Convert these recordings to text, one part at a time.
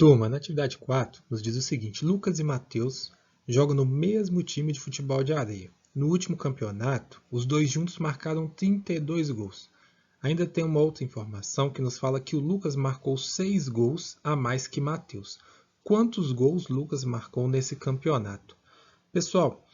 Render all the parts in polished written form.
Turma, na atividade 4, nos diz o seguinte: Lucas e Matheus jogam no mesmo time de futebol de areia. No último campeonato, os dois juntos marcaram 32 gols. Ainda tem uma outra informação que nos fala que o Lucas marcou 6 gols a mais que Matheus. Quantos gols Lucas marcou nesse campeonato? Pessoal,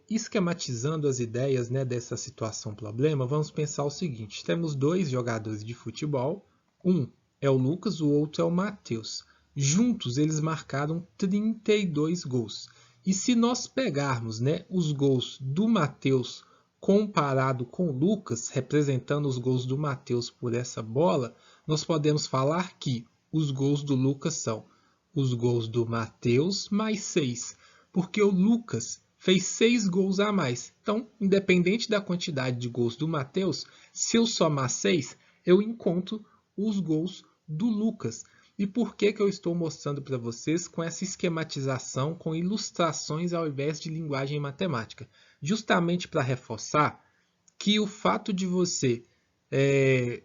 esquematizando as ideias, dessa situação problema, vamos pensar o seguinte: temos dois jogadores de futebol, um é o Lucas, o outro é o Matheus. Juntos eles marcaram 32 gols. E se nós pegarmos, os gols do Matheus comparado com o Lucas, representando os gols do Matheus por essa bola, nós podemos falar que os gols do Lucas são os gols do Matheus mais 6, porque o Lucas fez 6 gols a mais. Então, independente da quantidade de gols do Matheus, se eu somar 6, eu encontro os gols do Lucas. E por que eu estou mostrando para vocês com essa esquematização, com ilustrações ao invés de linguagem matemática? Justamente para reforçar que o fato de você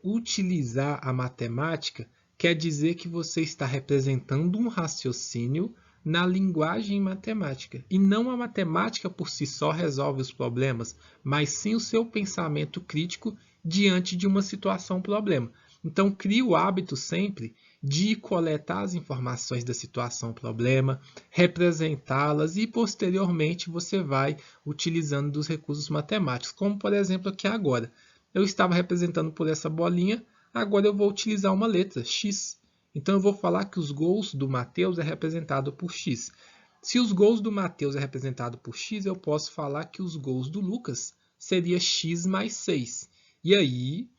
utilizar a matemática quer dizer que você está representando um raciocínio na linguagem matemática. E não a matemática por si só resolve os problemas, mas sim o seu pensamento crítico diante de uma situação problema. Então, crie o hábito sempre de coletar as informações da situação problema, representá-las e, posteriormente, você vai utilizando dos recursos matemáticos. Como, por exemplo, aqui agora. Eu estava representando por essa bolinha, agora eu vou utilizar uma letra, X. Então, eu vou falar que os gols do Matheus é representado por X. Se os gols do Matheus é representado por X, eu posso falar que os gols do Lucas seria X mais 6. E aí,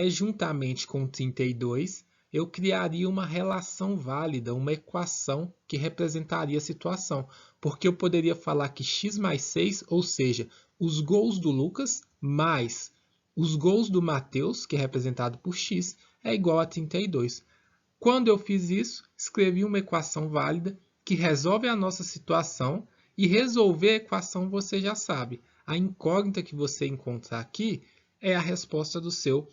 juntamente com 32, eu criaria uma relação válida, uma equação que representaria a situação. Porque eu poderia falar que x mais 6, ou seja, os gols do Lucas mais os gols do Matheus, que é representado por x, é igual a 32. Quando eu fiz isso, escrevi uma equação válida que resolve a nossa situação, e resolver a equação você já sabe. A incógnita que você encontrar aqui é a resposta do seu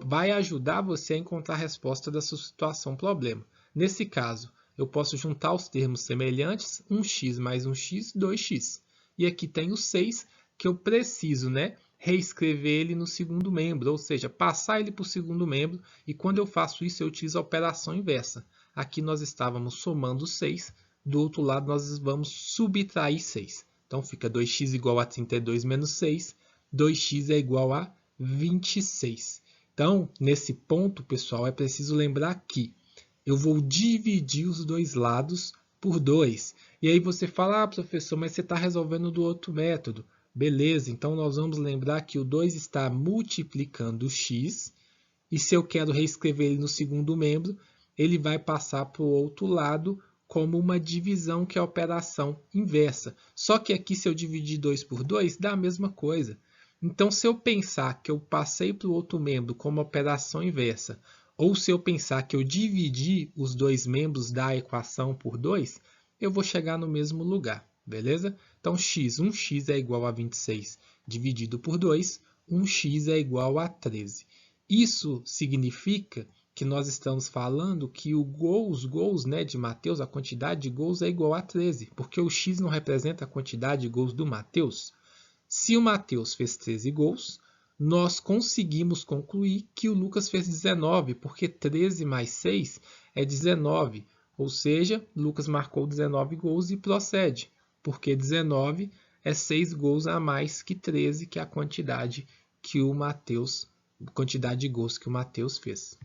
vai ajudar você a encontrar a resposta da sua situação problema. Nesse caso, eu posso juntar os termos semelhantes, 1x mais 1x, 2x. E aqui tem o 6, que eu preciso reescrever ele no segundo membro, ou seja, passar ele para o segundo membro, e quando eu faço isso, eu utilizo a operação inversa. Aqui nós estávamos somando 6, do outro lado nós vamos subtrair 6. Então fica 2x igual a 32 menos 6, 2x é igual a 26. Então, nesse ponto, pessoal, é preciso lembrar que eu vou dividir os dois lados por 2. E aí você fala, professor, mas você está resolvendo do outro método. Beleza, então nós vamos lembrar que o 2 está multiplicando o x, e se eu quero reescrever ele no segundo membro, ele vai passar para o outro lado como uma divisão, que é a operação inversa. Só que aqui, se eu dividir 2 por 2, dá a mesma coisa. Então, se eu pensar que eu passei para o outro membro como operação inversa, ou se eu pensar que eu dividi os dois membros da equação por 2, eu vou chegar no mesmo lugar, beleza? Então, 1x é igual a 26 dividido por 2, 1x é igual a 13. Isso significa que nós estamos falando que os gols de Matheus, a quantidade de gols é igual a 13, porque o x não representa a quantidade de gols do Matheus. Se o Matheus fez 13 gols, nós conseguimos concluir que o Lucas fez 19, porque 13 mais 6 é 19. Ou seja, Lucas marcou 19 gols e procede, porque 19 é 6 gols a mais que 13, que é a quantidade de gols que o Matheus fez.